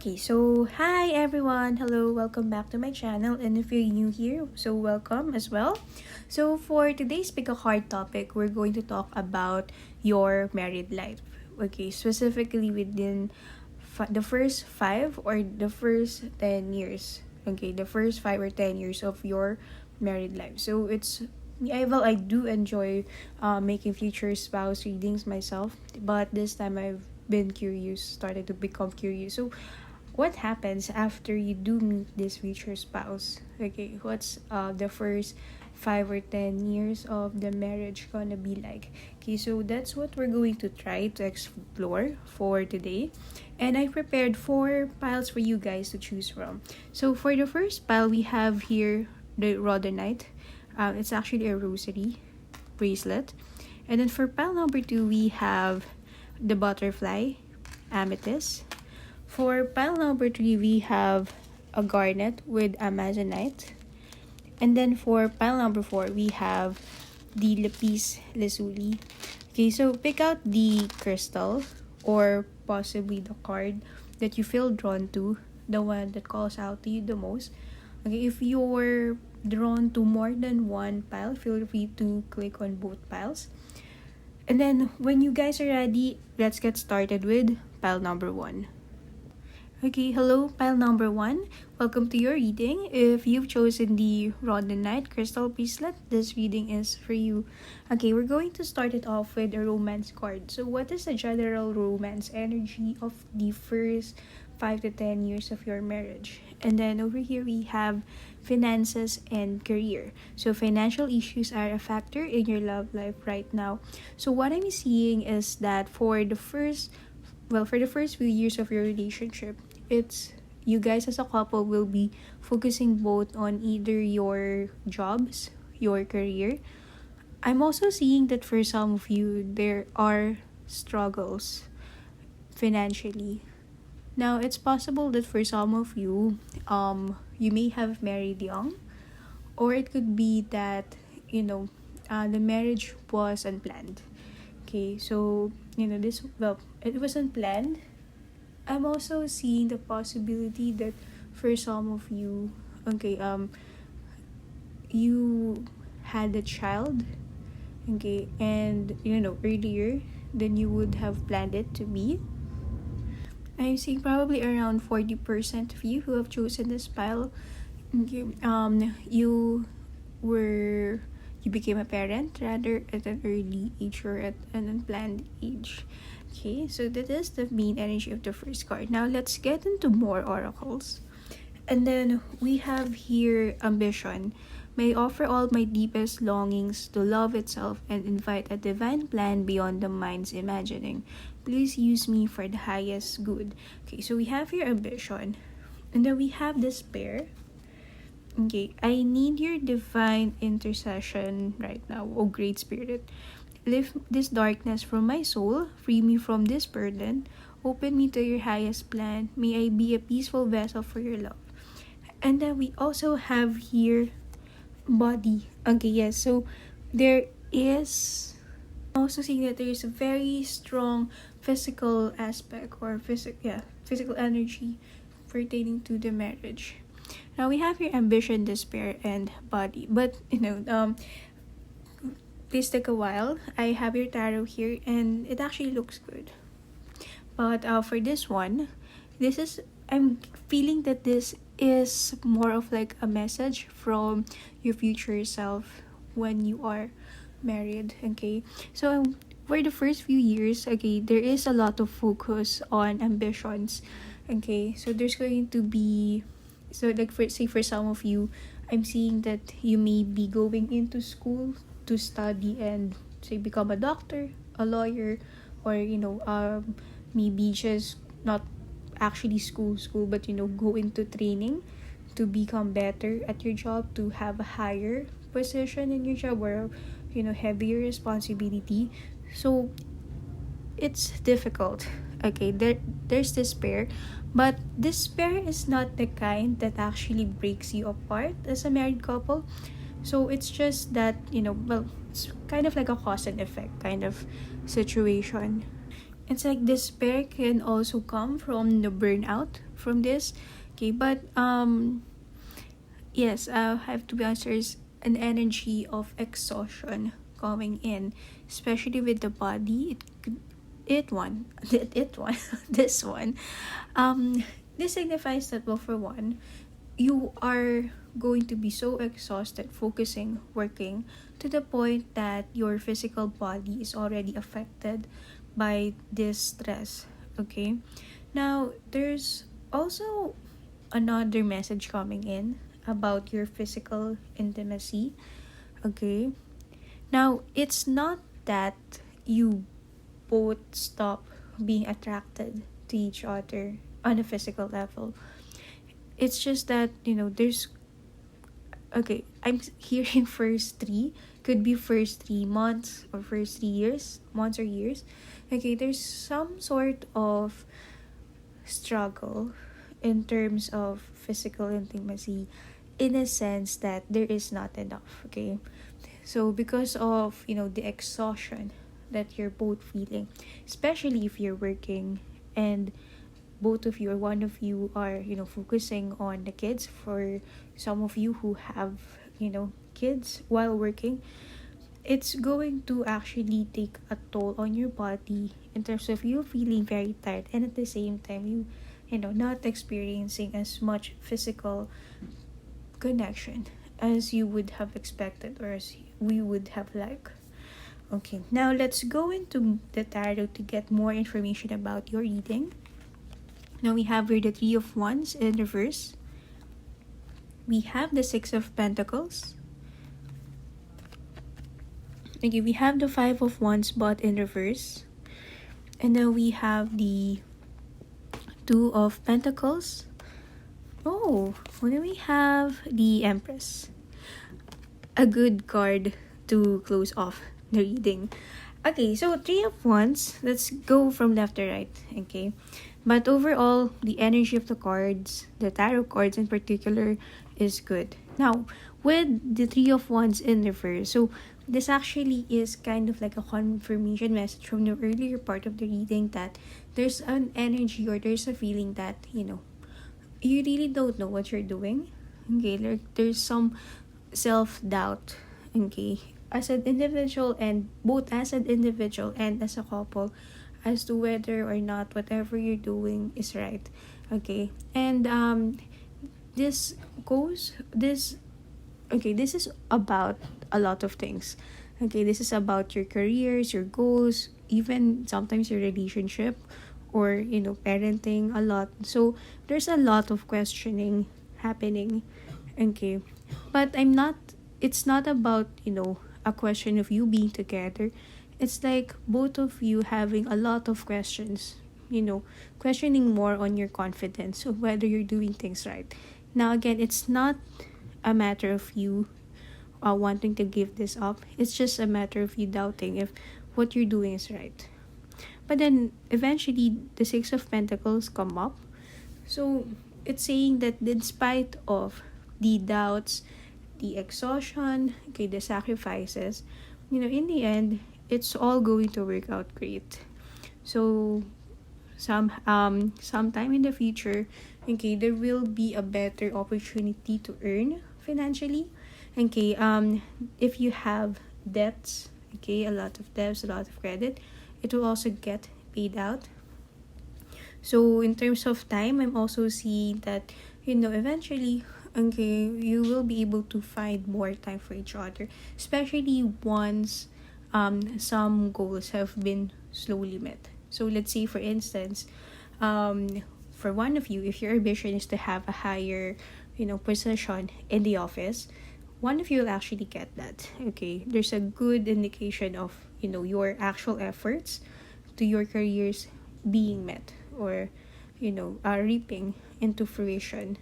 Okay, so hi everyone. Hello, welcome back to my channel. And if you're new here, so welcome as well. So for today's pick a card topic, we're going to talk about your married life. Okay, specifically within the first 5 or the first 10 years. Okay, the first 5 or 10 years of your married life. So I do enjoy making future spouse readings myself, but this time I've been curious, started to become curious. So, what happens after you do meet this future spouse? Okay, what's the first 5 or 10 years of the marriage gonna be like? Okay, so that's what we're going to try to explore for today, and I prepared 4 piles for you guys to choose from. So for the first pile, we have here the rhodonite. It's actually a rosary bracelet, and then for pile number 2, we have the butterfly amethyst. For pile number 3, we have a garnet with amazonite. And then for pile number 4, we have the lapis lazuli. Okay, so pick out the crystal or possibly the card that you feel drawn to, the one that calls out to you the most. Okay, if you're drawn to more than one pile, feel free to click on both piles. And then when you guys are ready, let's get started with pile number 1. Okay, hello, pile number 1. Welcome to your reading. If you've chosen the rhodonite crystal bracelet, this reading is for you. Okay, we're going to start it off with a romance card. So what is the general romance energy of the first 5 to 10 years of your marriage? And then over here we have finances and career. So financial issues are a factor in your love life right now. So what I'm seeing is that for the first few years of your relationship, it's you guys as a couple will be focusing both on either your jobs, your career. I'm also seeing that for some of you, there are struggles financially. Now, it's possible that for some of you, you may have married young, or it could be that, the marriage was unplanned. Okay, so, it was unplanned. I'm also seeing the possibility that for some of you, you had a child, okay, and, earlier than you would have planned it to be. I'm seeing probably around 40% of you who have chosen this pile. Okay, you became a parent rather at an early age or at an unplanned age. Okay, so that is the main energy of the first card. Now let's get into more oracles. And then we have here ambition. May offer all my deepest longings to love itself and invite a divine plan beyond the mind's imagining. Please use me for the highest good. Okay, so we have here ambition. And then we have despair. Okay, I need your divine intercession right now, oh great spirit. Lift this darkness from my soul, free me from this burden, open me to your highest plan. May I be a peaceful vessel for your love. And then we also have here body. Okay, yes, so there is also seeing that there is a very strong physical aspect or physical energy pertaining to the marriage. Now we have here ambition, despair, and body. But please take a while. I have your tarot here, and it actually looks good. But for this one, I'm feeling that this is more of like a message from your future self when you are married. Okay, so for the first few years, okay, there is a lot of focus on ambitions. Okay, so there's going to be, so like for some of you, I'm seeing that you may be going into school to study and say become a doctor, a lawyer, or maybe just not actually school, but go into training to become better at your job, to have a higher position in your job, or heavier responsibility. So it's difficult. Okay, there's despair, but despair is not the kind that actually breaks you apart as a married couple. So it's just that it's kind of like a cause and effect kind of situation. It's like despair can also come from the burnout from this. Okay, but yes, I have to be honest, there's an energy of exhaustion coming in, especially with the body. It one this one. Um, this signifies that, well, for one, you are going to be so exhausted focusing, working, to the point that your physical body is already affected by this stress. Okay, now there's also another message coming in about your physical intimacy. Okay, now it's not that you both stop being attracted to each other on a physical level. It's just that, there's, okay, I'm hearing first three, could be first 3 months or first 3 years, months or years. Okay, there's some sort of struggle in terms of physical intimacy, in a sense that there is not enough. Okay, so because of, the exhaustion that you're both feeling, especially if you're working, and both of you or one of you are, focusing on the kids. For some of you who have, kids while working, it's going to actually take a toll on your body, in terms of you feeling very tired, and at the same time you not experiencing as much physical connection as you would have expected, or as we would have liked. Okay, now let's go into the tarot to get more information about your reading. Now we have here the Three of Wands in reverse. We have the Six of Pentacles. Okay, we have the Five of Wands but in reverse. And then we have the Two of Pentacles. Oh, then we have the Empress. A good card to close off the reading. Okay, so Three of Wands. Let's go from left to right. Okay. But overall, the energy of the cards, the tarot cards in particular, is good. Now, with the Three of Wands in reverse, so this actually is kind of like a confirmation message from the earlier part of the reading, that there's an energy, or there's a feeling that, you really don't know what you're doing. Okay, there's some self-doubt. Okay, as an individual, and both as an individual and as a couple, as to whether or not whatever you're doing is right. Okay, and this goes this okay, this is about a lot of things. Okay, this is about your careers, your goals, even sometimes your relationship, or parenting, a lot. So there's a lot of questioning happening. Okay, but it's not about a question of you being together. It's like both of you having a lot of questions, questioning more on your confidence of whether you're doing things right. Now, again, it's not a matter of you wanting to give this up. It's just a matter of you doubting if what you're doing is right. But then, eventually, the Six of Pentacles come up. So, it's saying that in spite of the doubts, the exhaustion, okay, the sacrifices, in the end, it's all going to work out great. So sometime in the future, okay, there will be a better opportunity to earn financially. Okay, if you have debts, okay, a lot of debts, a lot of credit, it will also get paid out. So in terms of time, I'm also seeing that eventually, okay, you will be able to find more time for each other, especially once some goals have been slowly met. So let's say, for instance, for one of you, if your ambition is to have a higher position in the office, one of you will actually get that. Okay, there's a good indication of your actual efforts to your careers being met, or reaping into fruition.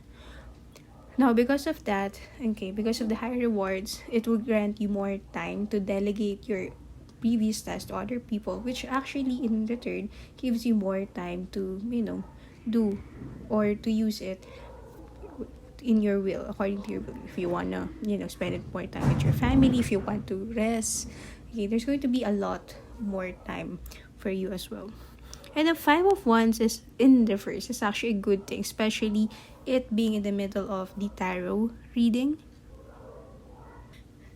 Now, because of that, okay, because of the higher rewards, it will grant you more time to delegate your previous tasks to other people, which actually in return gives you more time to, do, or to use it in your will, according to your will. If you want to, spend it more time with your family, if you want to rest, okay, there's going to be a lot more time for you as well. And the Five of Wands is in reverse. It's actually a good thing, especially it being in the middle of the tarot reading.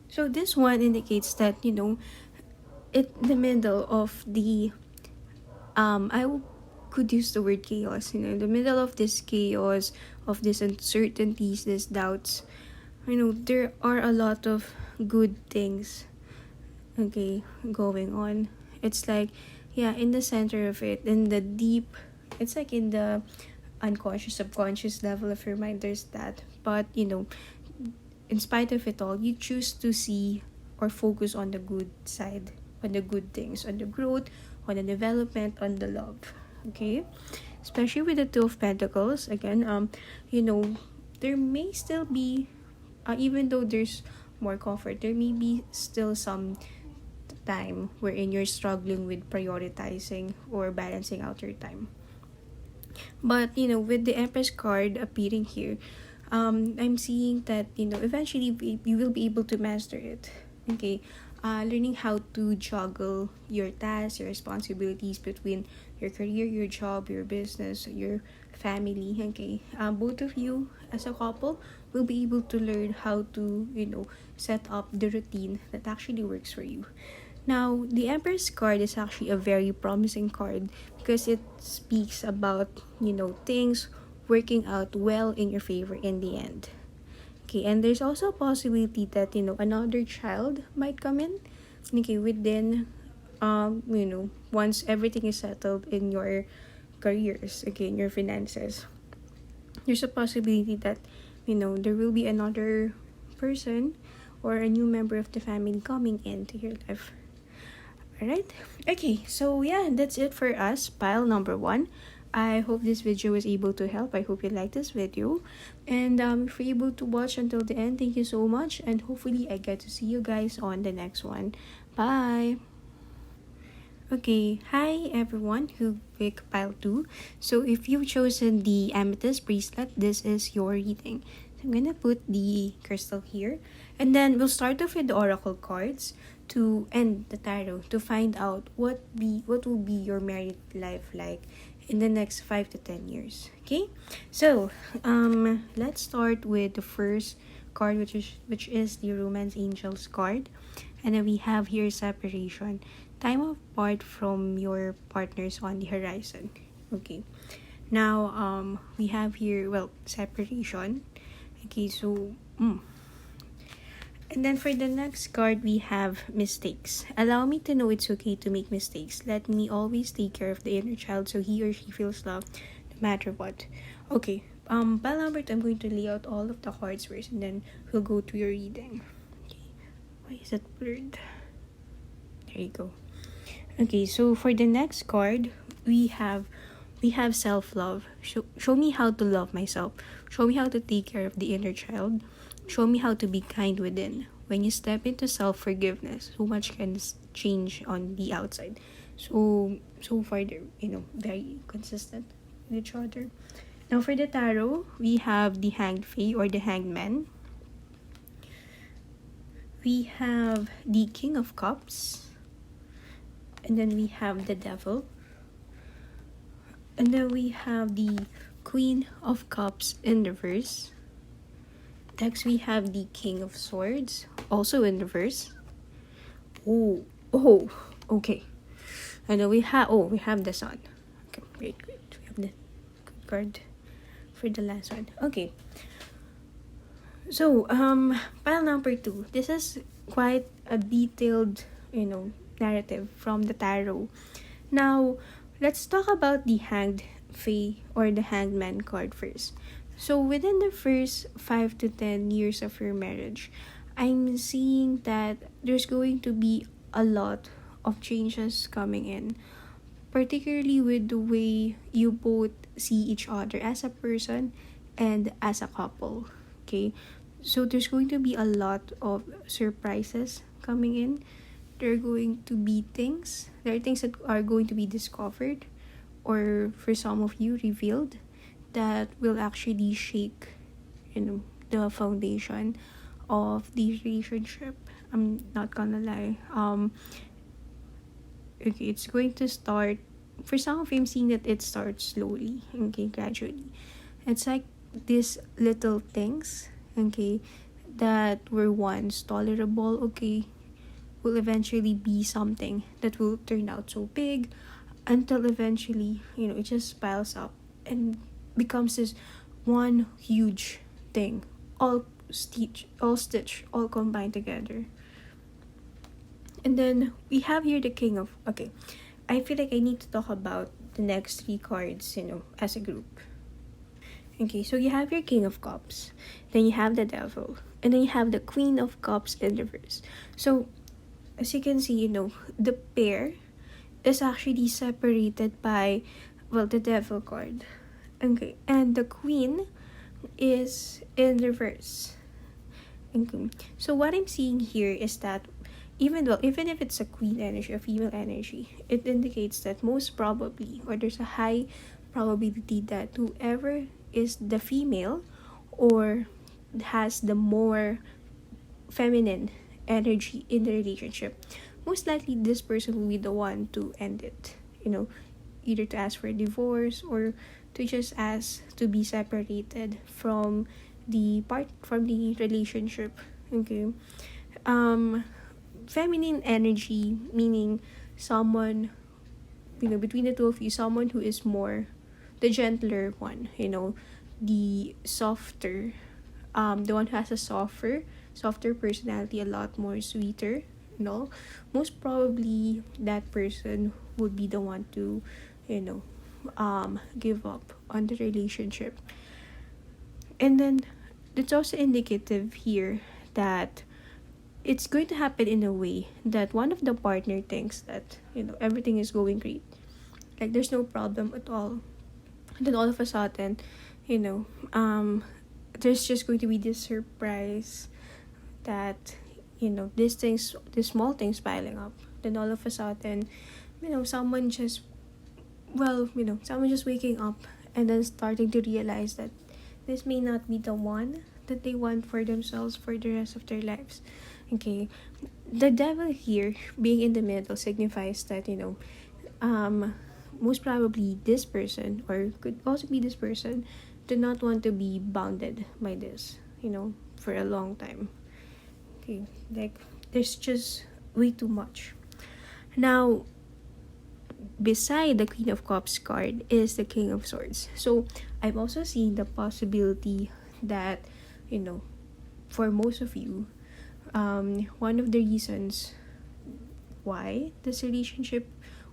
So this one indicates that, in the middle of the could use the word chaos, in the middle of this chaos, of these uncertainties, these doubts, there are a lot of good things, okay, going on. It's like, yeah, in the center of it, in the deep, it's like in the unconscious, subconscious level of your mind, there's that. But, in spite of it all, you choose to see or focus on the good side, on the good things, on the growth, on the development, on the love. Okay? Especially with the Two of Pentacles, again, there may still be, even though there's more comfort, there may be still some time wherein you're struggling with prioritizing or balancing out your time. But, with the Empress card appearing here, I'm seeing that, eventually you will be able to master it. Okay? Learning how to juggle your tasks, your responsibilities between your career, your job, your business, your family. Okay? Both of you as a couple will be able to learn how to, set up the routine that actually works for you. Now, the Empress card is actually a very promising card because it speaks about, things working out well in your favor in the end. Okay, and there's also a possibility that, another child might come in. Okay, within, once everything is settled in your careers, okay, in your finances, there's a possibility that, there will be another person or a new member of the family coming into your life. Alright? Okay, so yeah, that's it for us, pile number 1. I hope this video was able to help. I hope you liked this video. And if you're able to watch until the end, thank you so much. And hopefully I get to see you guys on the next one. Bye! Okay, hi everyone who picked pile 2. So if you've chosen the amethyst bracelet, this is your reading. So I'm gonna put the crystal here. And then we'll start off with the oracle cards to end the tarot to find out what will be your married life like in the next 5 to 10 years. Okay, so let's start with the first card, which is the Romance Angels card. And then we have here separation, time apart from your partners on the horizon. Okay, now we have here, well, separation. Okay, so and then for the next card, we have mistakes. Allow me to know it's okay to make mistakes. Let me always take care of the inner child so he or she feels loved no matter what. Okay, pile number 2, I'm going to lay out all of the cards first and then we'll go to your reading. Okay, why is it blurred? There you go. Okay, so for the next card, we have self-love. Show me how to love myself. Show me how to take care of the inner child. Show me how to be kind within. When you step into self-forgiveness, so much can change on the outside. So far they're, very consistent with each other. Now for the tarot, we have the Hanged Fae or the Hanged Man. We have the King of Cups. And then we have the Devil. And then we have the Queen of Cups in reverse. Next, we have the King of Swords, also in reverse. Oh, okay. And then we have the Sun. Okay, great. We have the good card for the last one. Okay. So, pile number 2. This is quite a detailed, narrative from the tarot. Now, let's talk about the Hanged Fae or the Hanged Man card first. So within the first 5 to 10 years of your marriage, I'm seeing that there's going to be a lot of changes coming in, particularly with the way you both see each other as a person and as a couple. Okay, so there's going to be a lot of surprises coming in. There are going to be things. There are things that are going to be discovered, or for some of you revealed, that will actually shake, the foundation of the relationship. I'm not gonna lie. Okay, it's going to start for some of you, I'm seeing that it starts slowly, okay, gradually. It's like these little things, okay, that were once tolerable, okay, will eventually be something that will turn out so big, until eventually, it just piles up and becomes this one huge thing, all combined together. And then we have here the king of, okay, I feel like I need to talk about the next three cards, as a group. Okay, so you have your king of cups, then you have the devil, and then you have the queen of cups in reverse. So as you can see, the pair is actually separated by, well, the devil card. Okay, and the queen is in reverse. Okay. So what I'm seeing here is that even if it's a queen energy, a female energy, it indicates that most probably, or there's a high probability that whoever is the female or has the more feminine energy in the relationship, most likely this person will be the one to end it. Either to ask for a divorce or to just ask to be separated from the relationship. Okay. Feminine energy, meaning someone, between the two of you, someone who is more the gentler one, the softer, the one who has a softer personality, a lot more sweeter, most probably that person would be the one to, give up on the relationship. And then it's also indicative here that it's going to happen in a way that one of the partner thinks that, everything is going great, like there's no problem at all. And then all of a sudden, there's just going to be this surprise that, these small things piling up. Then all of a sudden, someone just, someone just waking up and then starting to realize that this may not be the one that they want for themselves for the rest of their lives. Okay, the devil here being in the middle signifies that, most probably this person, or could also be this person, do not want to be bounded by this, for a long time. Okay, like there's just way too much. Now, beside the Queen of Cups card is the King of Swords. So I'm also seeing the possibility that, for most of you, one of the reasons why this relationship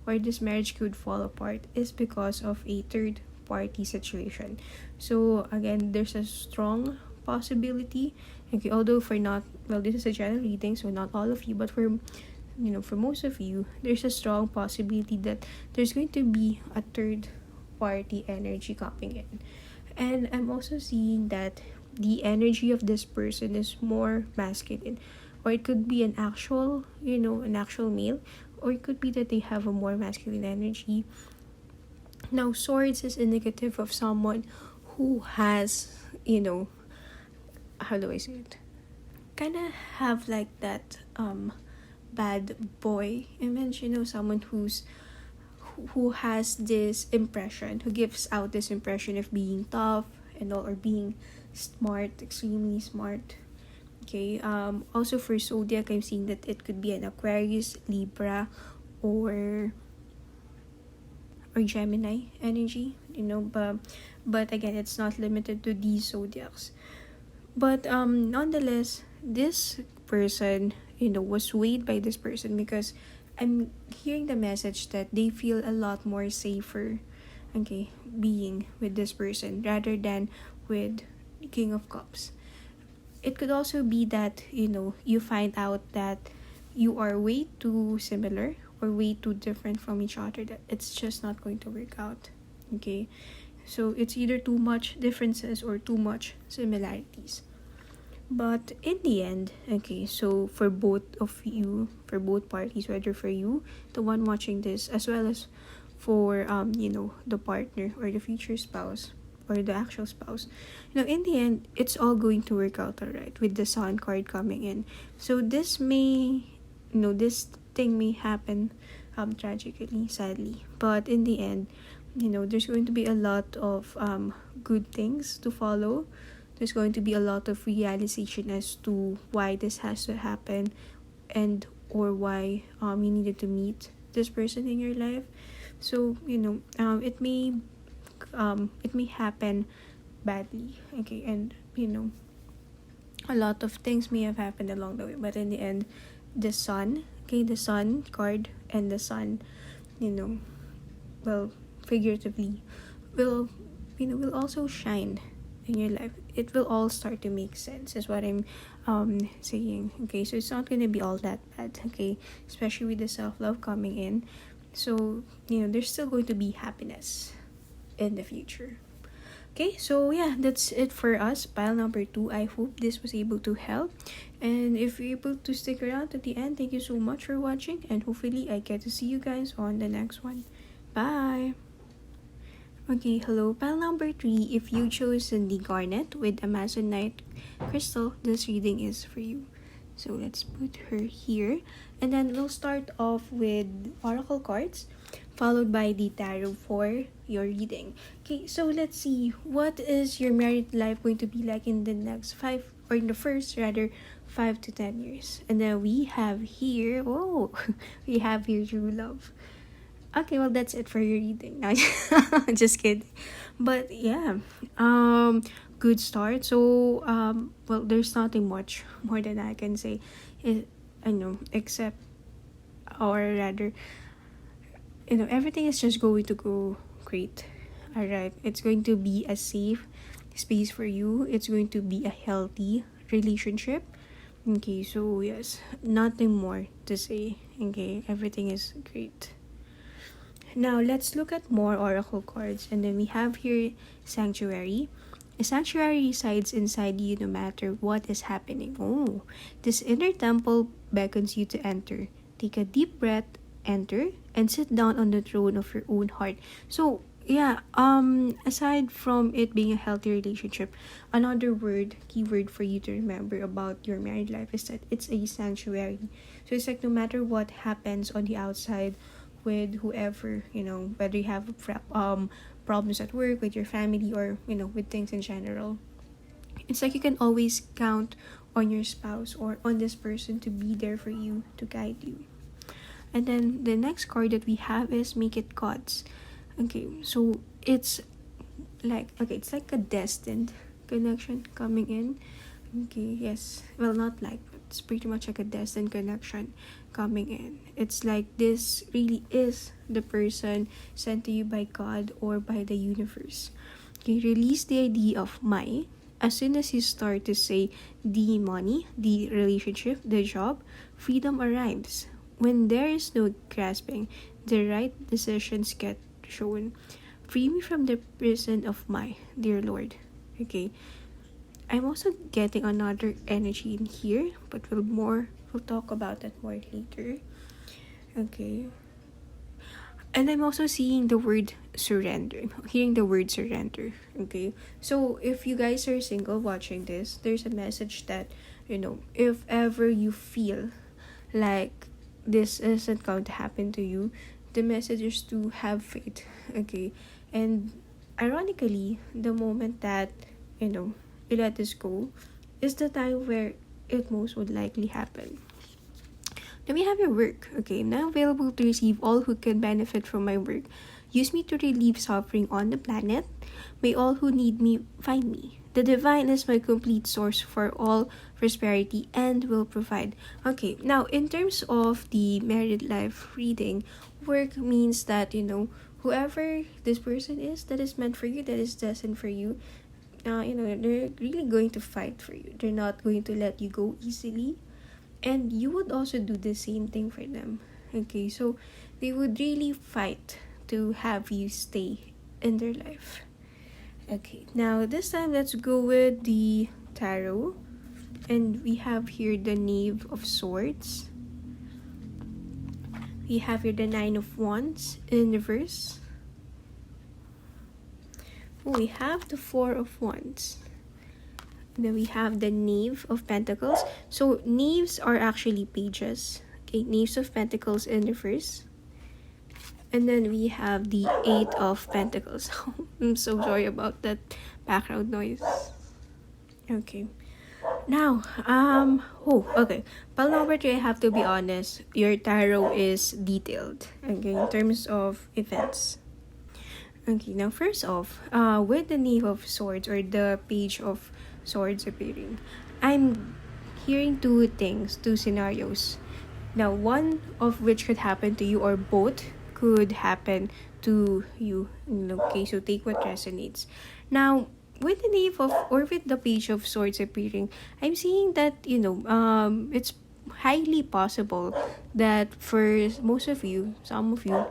or this marriage could fall apart is because of a third party situation. So again, there's a strong possibility, okay, although for not, well, this is a general reading, so not all of you, but for most of you, there's a strong possibility that there's going to be a third party energy coming in. And I'm also seeing that the energy of this person is more masculine, or it could be an actual male, or it could be that they have a more masculine energy. Now, swords is indicative of someone who has, how do I say it, kind of have like that bad boy image, someone who has this impression, who gives out this impression of being tough and all, or being smart, extremely smart. Okay, also for zodiac, I'm seeing that it could be an Aquarius, Libra, or Gemini energy, but again, it's not limited to these zodiacs. But nonetheless, this person, was swayed by this person because I'm hearing the message that they feel a lot more safer, okay, being with this person rather than with King of Cups. It could also be that, you find out that you are way too similar or way too different from each other, that it's just not going to work out. Okay, so it's either too much differences or too much similarities. But in the end, okay, so for both of you, for both parties, whether for you, the one watching this, as well as for the partner or the future spouse or the actual spouse, in the end, it's all going to work out alright with the Sun card coming in. So this may, this thing may happen tragically, sadly. But in the end, there's going to be a lot of good things to follow. There's going to be a lot of realization as to why this has to happen, and or why you needed to meet this person in your life. So it may happen badly, okay, and a lot of things may have happened along the way, but in the end, the sun, okay, the sun card and the sun, well, figuratively, will will also shine in your life. It will all start to make sense, is what I'm saying. Okay, so it's not gonna be all that bad, okay, especially with the self-love coming in. So there's still going to be happiness in the future. Okay, so yeah, that's it for us. Pile number 2. I hope this was able to help. And if you're able to stick around to the end, thank you so much for watching. And hopefully I get to see you guys on the next one. Bye! Okay, hello, pile number 3. If you chose the garnet with Amazonite crystal, this reading is for you. So let's put her here. And then we'll start off with oracle cards, followed by the tarot for your reading. Okay, so let's see. What is your married life going to be like in the next 5, or in the first rather, 5 to 10 years? And then we have here, we have here true love. Okay, well, that's it for your reading. No, just kidding. But yeah, good start. So well, there's nothing much more than I can say. I know, except, or rather, everything is just going to go great. Alright, it's going to be a safe space for you. It's going to be a healthy relationship. Okay, so yes, nothing more to say. Okay, everything is great. Now let's look at more oracle cards, and then we have here Sanctuary. A sanctuary resides inside you no matter what is happening. Oh, this inner temple beckons you to enter. Take a deep breath, enter, and sit down on the throne of your own heart. So yeah, aside from it being a healthy relationship, another keyword for you to remember about your married life is that it's a sanctuary. So it's like no matter what happens on the outside with whoever, whether you have problems at work, with your family, or with things in general, it's like you can always count on your spouse or on this person to be there for you, to guide you. And then the next card that we have is Make It Gods. Okay, so it's like a destined connection coming in. Okay, yes, well, not like, but it's pretty much like a destined connection coming in. It's like this really is the person sent to you by God or by the universe. Okay, release the idea of my. As soon as you start to say the money, the relationship, the job, freedom arrives. When there is no grasping, the right decisions get shown. Free me from the prison of my, dear Lord. Okay, I'm also getting another energy in here, but we'll talk about that more later. Okay. And I'm also seeing the word surrender. Hearing the word surrender. Okay. So if you guys are single watching this, there's a message that, if ever you feel like this isn't going to happen to you, the message is to have faith. Okay. And ironically, the moment that, you let this go is the time where it most would likely happen. Then we have your work. Okay, I'm now available to receive all who can benefit from my work. Use me to relieve suffering on the planet. May all who need me find me. The divine is my complete source for all prosperity and will provide. Okay, now in terms of the married life reading, work means that, whoever this person is that is meant for you, that is destined for you, they're really going to fight for you. They're not going to let you go easily. And you would also do the same thing for them. Okay, so they would really fight to have you stay in their life. Okay, now this time let's go with the tarot. And we have here the Knave of Swords. We have here the Nine of Wands in reverse. We have the Four of Wands. And then we have the Knave of Pentacles. So knaves are actually pages. Okay, Knaves of Pentacles in reverse. And then we have the Eight of Pentacles. I'm so sorry about that background noise. Okay. Now, okay. Pile number 3, I have to be honest. Your tarot is detailed. Okay, in terms of events. Okay, now first off, with the Knave of Swords or the Page of Swords appearing, I'm hearing two scenarios. Now, one of which could happen to you, or both could happen to you. Okay, so take what resonates. Now, with the Knave of, or with the Page of Swords appearing, I'm seeing that, it's highly possible that for most of you, some of you,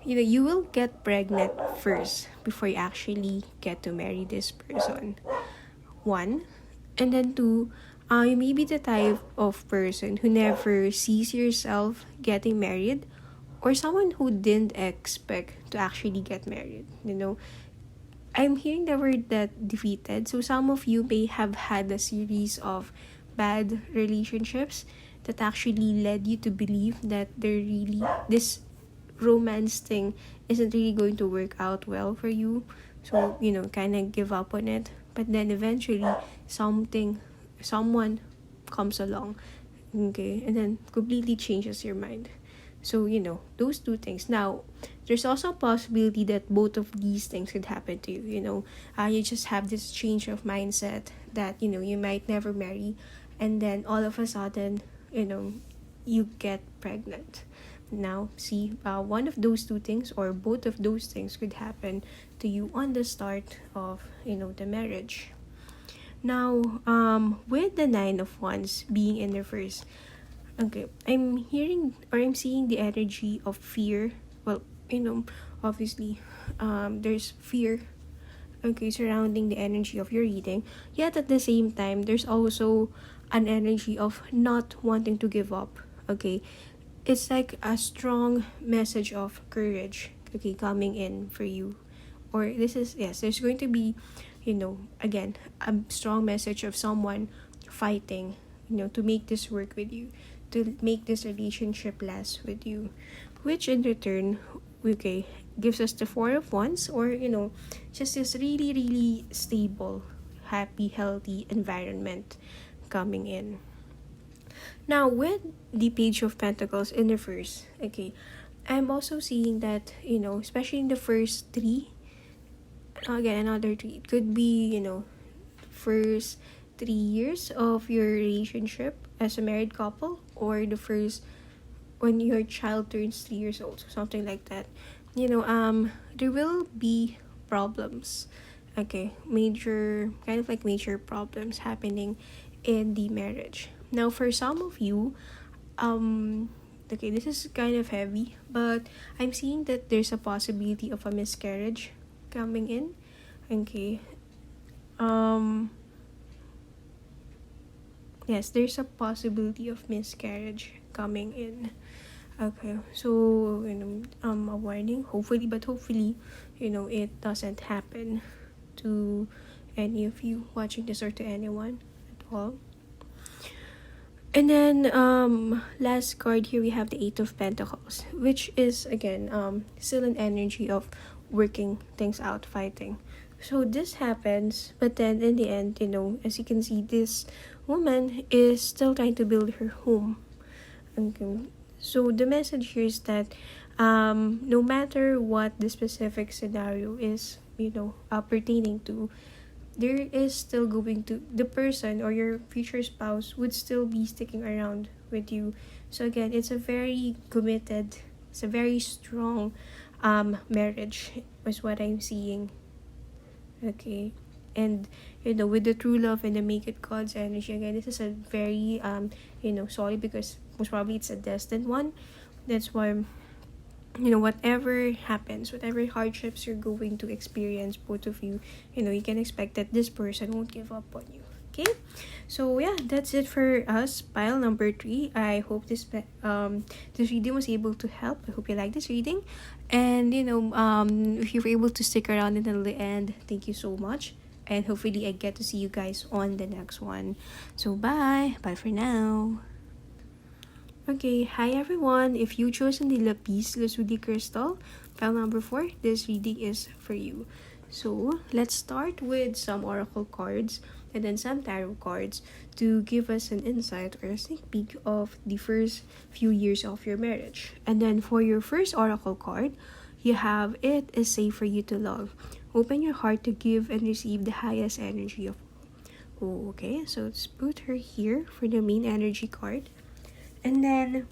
you will get pregnant first before you actually get to marry this person. One. And then two, you may be the type of person who never sees yourself getting married, or someone who didn't expect to actually get married. I'm hearing the word that defeated. So some of you may have had a series of bad relationships that actually led you to believe that this romance thing isn't really going to work out well for you. So, kind of give up on it. But then eventually someone comes along, okay, and then completely changes your mind. So, those two things. Now, there's also a possibility that both of these things could happen to you. You just have this change of mindset that, you might never marry, and then all of a sudden, you get pregnant. Now, see, one of those two things or both of those things could happen to you on the start of, the marriage. Now, with the Nine of Wands being in reverse, okay, I'm hearing or I'm seeing the energy of fear. Well, obviously, there's fear, okay, surrounding the energy of your reading. Yet at the same time, there's also an energy of not wanting to give up, okay? It's like a strong message of courage, okay, coming in for you. Or there's going to be, again, a strong message of someone fighting, to make this work with you, to make this relationship last with you, which in return, okay, gives us the Four of Wands, or, just this really, really stable, happy, healthy environment coming in. Now, with the Page of Pentacles in reverse, okay, I'm also seeing that, especially in the first three, again, another three, it could be, first 3 years of your relationship as a married couple, or the first, when your child turns 3 years old, so something like that. There will be problems, okay, major problems happening in the marriage. Now, for some of you, okay, this is kind of heavy, but I'm seeing that there's a possibility of a miscarriage coming in. Okay. Yes, there's a possibility of miscarriage coming in. Okay, so, a warning, hopefully, it doesn't happen to any of you watching this, or to anyone at all. And then, last card here, we have the Eight of Pentacles, which is, again, still an energy of working things out, fighting. So this happens, but then in the end, as you can see, this woman is still trying to build her home. Okay. So the message here is that, no matter what the specific scenario is, pertaining to, there is still going to, the person or your future spouse would still be sticking around with you. So again, it's a very committed, it's a very strong marriage is what I'm seeing. Okay. And with the true love and the make it God's energy, again, this is a very solid, because most probably it's a destined one. That's why, whatever happens, whatever hardships you're going to experience, both of you, you can expect that this person won't give up on you. Okay, so yeah, that's it for us, pile number 3. I hope this reading was able to help. I hope you like this reading, and if you were able to stick around until the end, thank you so much, and hopefully I get to see you guys on the next one. So bye for now. Okay, hi everyone. If you chose the Lapis Lazuli Crystal, file number 4, this reading is for you. So, let's start with some oracle cards and then some tarot cards to give us an insight or a sneak peek of the first few years of your marriage. And then for your first oracle card, you have "It is safe for you to love. Open your heart to give and receive the highest energy of all." Oh, okay, so let's put her here for the main energy card. And then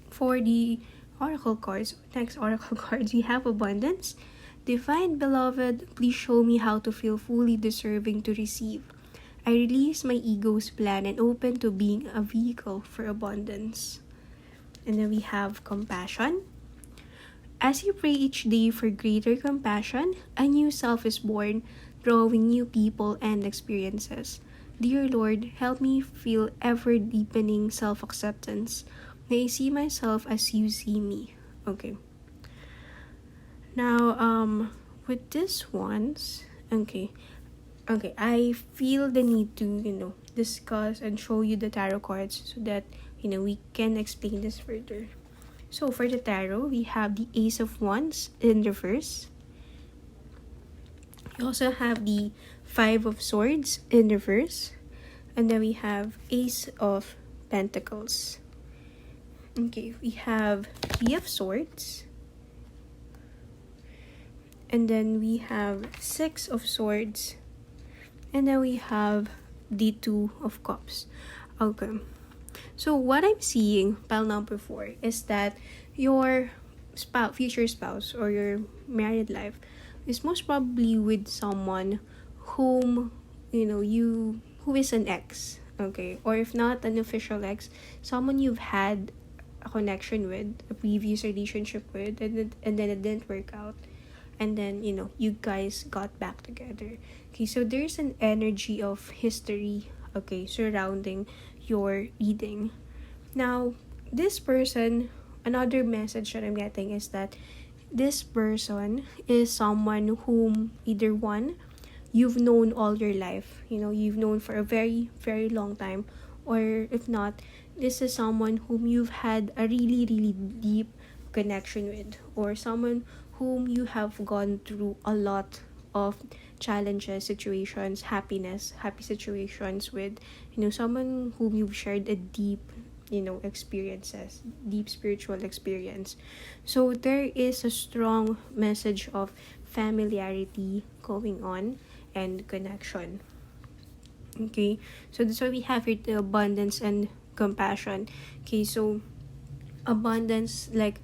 for the oracle cards, next oracle cards, we have abundance. Divine beloved, please show me how to feel fully deserving to receive. I release my ego's plan and open to being a vehicle for abundance. And then we have compassion. As you pray each day for greater compassion, a new self is born, drawing new people and experiences. Dear Lord, help me feel ever deepening self acceptance. May I see myself as you see me. Okay. Now, with this ones, okay, I feel the need to, discuss and show you the tarot cards so that, we can explain this further. So, for the tarot, we have the Ace of Wands in reverse. We also have the Five of Swords in reverse. And then we have Ace of Pentacles. Okay, we have Three of Swords. And then we have Six of Swords. And then we have the Two of Cups. Okay. So what I'm seeing, pile number 4, is that your future spouse or your married life is most probably with someone whom, who is an ex. Okay. Or if not an official ex, someone you've had a connection with, a previous relationship with, and then it didn't work out. And then, you guys got back together. Okay, so there's an energy of history, okay, surrounding your reading. Now, this person, another message that I'm getting is that this person is someone whom either one, you've known all your life, you've known for a very, very long time, or if not, this is someone whom you've had a really, really deep connection with, or someone whom you have gone through a lot of challenges, situations, happy situations with, someone whom you've shared a deep, experiences, deep spiritual experience. So there is a strong message of familiarity going on and connection. Okay, so that's why we have here the abundance and compassion. Okay, so abundance, like,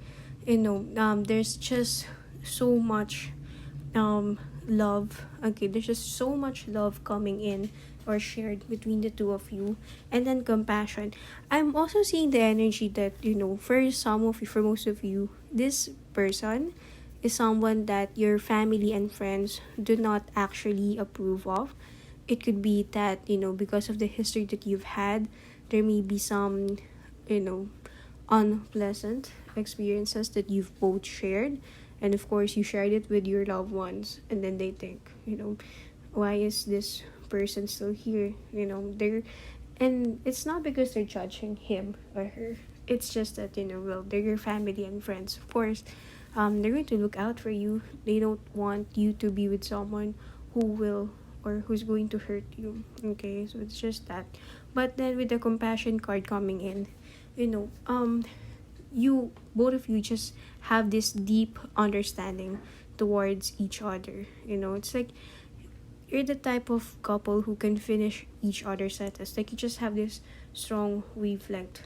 there's just so much love. Okay, there's just so much love coming in or shared between the two of you. And then compassion, I'm also seeing the energy that, for some of you, for most of you, this person is someone that your family and friends do not actually approve of. It could be that, because of the history that you've had, there may be some, unpleasant experiences that you've both shared. And of course, you shared it with your loved ones, and then they think, why is this person still here? And it's not because they're judging him or her. It's just that, well, they're your family and friends. Of course, they're going to look out for you. They don't want you to be with someone who will or who's going to hurt you. Okay, so it's just that. But then with the compassion card coming in, you both of you just have this deep understanding towards each other. It's like you're the type of couple who can finish each other's sentences. Like you just have this strong wavelength,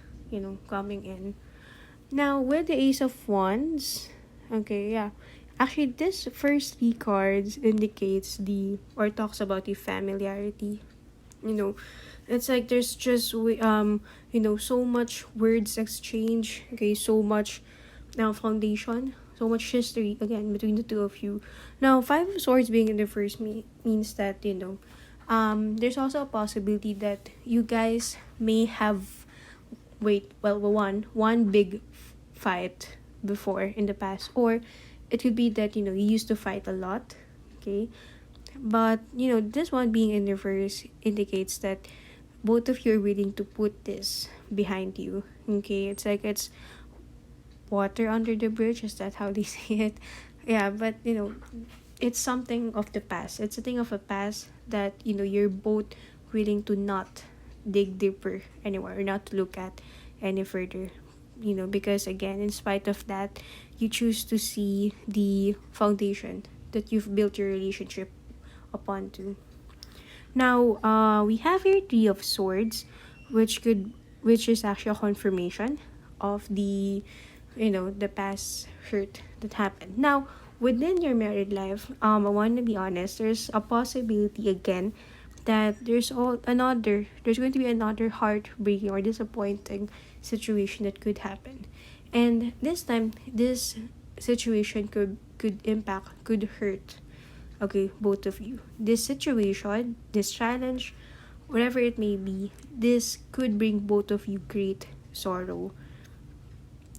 coming in. Now with the Ace of Wands, okay, yeah. Actually, this first 3 cards indicates talks about the familiarity. It's like there's just so much words exchange. Okay, so much now foundation, so much history again between the two of you. Now, Five of Swords being in the first means that there's also a possibility that you guys may have one big fight before in the past, or it could be that you used to fight a lot. Okay, but this one being in reverse indicates that both of you are willing to put this behind you. Okay, it's like it's water under the bridge. Is that how they say it? Yeah, but it's something of the past. It's a thing of a past that you're both willing to not dig deeper anymore, or not to look at any further. Because again, in spite of that, you choose to see the foundation that you've built your relationship upon to. Now, we have here Three of Swords, which is actually a confirmation of the past hurt that happened. Now, within your married life, I want to be honest. There's a possibility again that there's going to be another heartbreaking or disappointing situation that could happen, and this time this situation could hurt, okay, both of you. This situation, this challenge, whatever it may be, this could bring both of you great sorrow.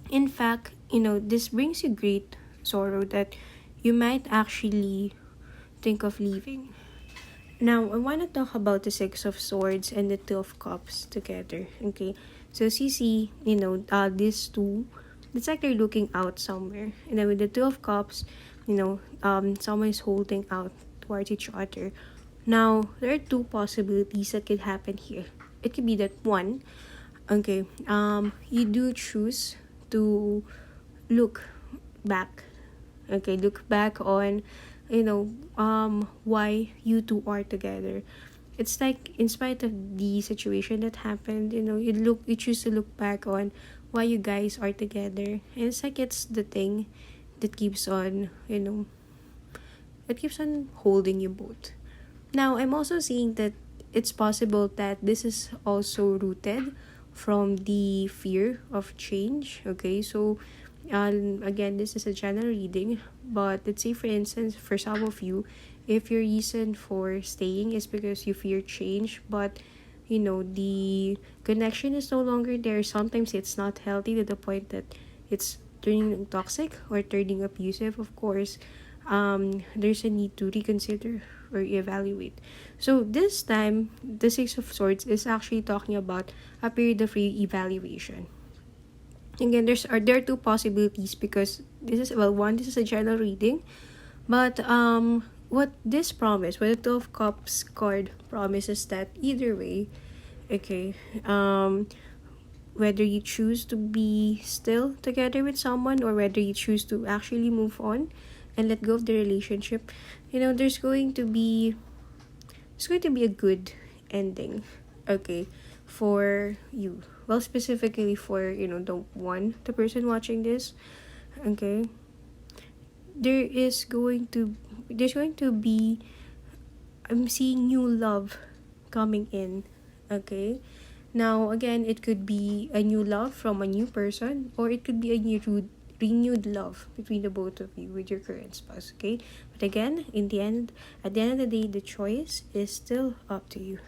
In fact, this brings you great sorrow that you might actually think of leaving. Now, I want to talk about the Six of Swords and the Two of Cups together. Okay, so as you see, these two, it's like they're looking out somewhere. And then with the Two of Cups, someone is holding out towards each other. Now, there are two possibilities that could happen here. It could be that one, okay, you do choose to look back. Okay, look back on why you two are together. It's like in spite of the situation that happened, you choose to look back on why you guys are together. And it's like it's the thing that keeps on it keeps on holding you both. Now, I'm also seeing that it's possible that this is also rooted from the fear of change. Okay, so again, this is a general reading, but let's say for instance, for some of you, if your reason for staying is because you fear change, but the connection is no longer there, sometimes it's not healthy to the point that it's turning toxic or turning abusive, of course, there's a need to reconsider or evaluate. So this time, the Six of Swords is actually talking about a period of re-evaluation. Again, there are two possibilities, because this is a general reading, but what the Two of Cups card promises that either way, okay, whether you choose to be still together with someone or whether you choose to actually move on and let go of the relationship, there's going to be a good ending, okay, for you. Well, specifically for the person watching this, okay. There's going to be, I'm seeing new love coming in, okay. Now again, it could be a new love from a new person, or it could be a renewed love between the both of you with your current spouse, okay. But again, at the end of the day, the choice is still up to you.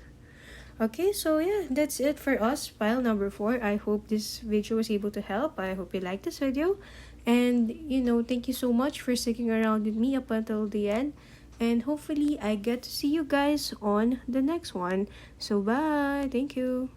Okay, so yeah, that's it for us, pile number 4. I hope this video was able to help. I hope you liked this video. And, thank you so much for sticking around with me up until the end. And hopefully, I get to see you guys on the next one. So, bye. Thank you.